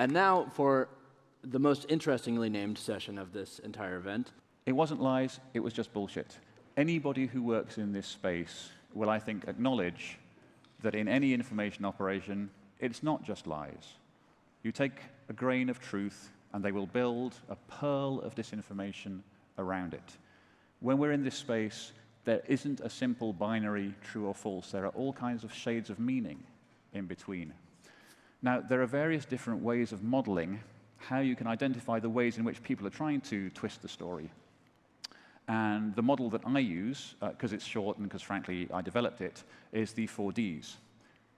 And now for the most interestingly named session of this entire event. It wasn't lies, it was just bullshit. Anybody who works in this space will, I think, acknowledge that in any information operation, it's not just lies. You take a grain of truth, and they will build a pearl of disinformation around it. When we're in this space, there isn't a simple binary true or false. There are all kinds of shades of meaning in between. Now, there are various different ways of modeling how you can identify the ways in which people are trying to twist the story. And the model that I use, because it's short and because, frankly, I developed it, is the 4 Ds.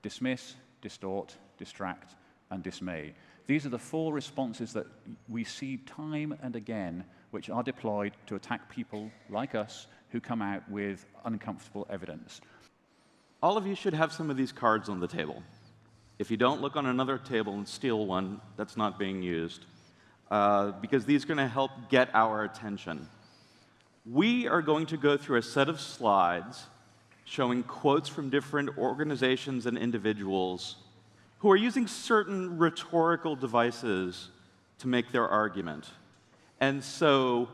Dismiss, distort, distract, and dismay. These are the 4 responses that we see time and again, which are deployed to attack people like us who come out with uncomfortable evidence. All of you should have some of these cards on the table. If you don't, look on another table and steal one that's not being used, because these are going to help get our attention. We are going to go through a set of slides showing quotes from different organizations and individuals who are using certain rhetorical devices to make their argument. And so,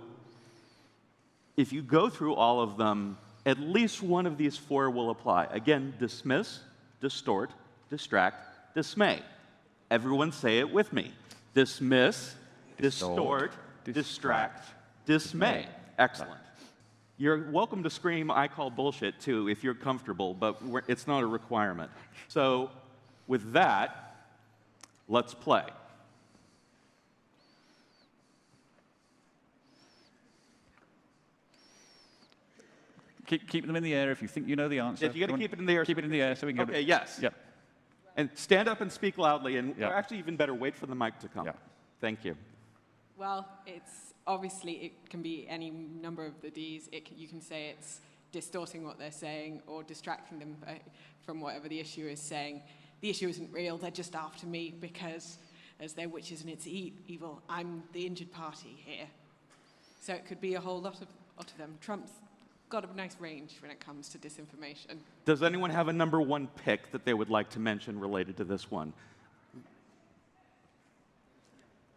if you go through all of them, at least one of these 4 will apply. Again, dismiss, distort, distract, dismay. Everyone say it with me. Dismiss, distort, distract, dismay. Excellent. You're welcome to scream, "I call bullshit," too, if you're comfortable, but it's not a requirement. So, with that, let's play. Keep them in the air if you think you know the answer. Yeah, you got to keep it in the air. Keep it in the air so we can Okay, yes. Yep. And stand up and speak loudly, and Yep. actually even better, wait for the mic to come. Yep. Thank you. Well, it's obviously, it can be any number of the Ds. You can say it's distorting what they're saying or distracting them from whatever the issue is saying. The issue isn't real, they're just after me because, as they're witches and it's evil, I'm the injured party here. So it could be a whole lot of them. Trump's got a nice range when it comes to disinformation. Does anyone have a number 1 pick that they would like to mention related to this one?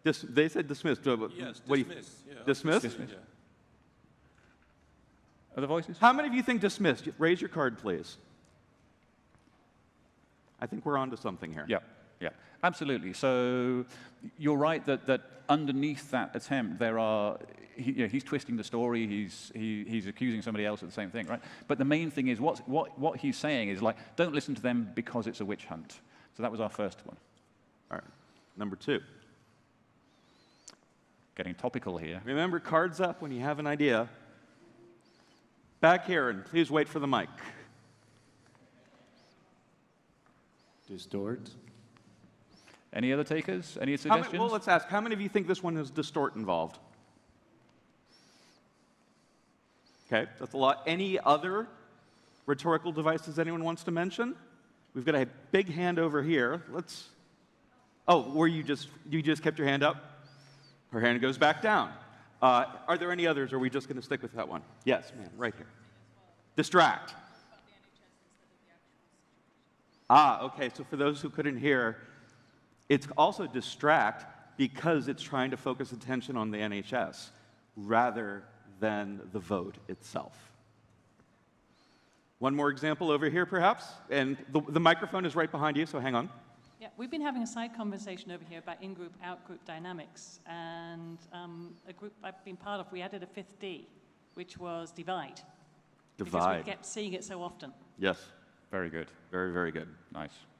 They said dismiss. Yes, dismiss. Yeah. Dismiss? Dismiss. Yeah. Other voices? How many of you think dismiss? Raise your card, please. I think we're onto something here. Yeah, yeah, absolutely. So you're right that underneath that attempt, there are he's twisting the story. He's accusing somebody else of the same thing, right? But the main thing is what he's saying is like, don't listen to them because it's a witch hunt. So that was our first one. All right. Number 2. Getting topical here. Remember, cards up when you have an idea. Back here, and please wait for the mic. Distort. Any other takers? Any suggestions? Well, let's ask. How many of you think this one has distort involved? Okay, that's a lot. Any other rhetorical devices anyone wants to mention? We've got a big hand over here. Let's. Oh, you just kept your hand up? Her hand goes back down. Are there any others, or are we just going to stick with that one? Yes, ma'am, right here. Distract. Okay, so for those who couldn't hear, it's also distract because it's trying to focus attention on the NHS rather than the vote itself. One more example over here, perhaps, and the microphone is right behind you, so hang on. Yeah, we've been having a side conversation over here about in-group, out-group dynamics, and a group I've been part of, we added a 5th D, which was divide. Because we kept seeing it so often. Yes. Very good. Very, very good. Nice.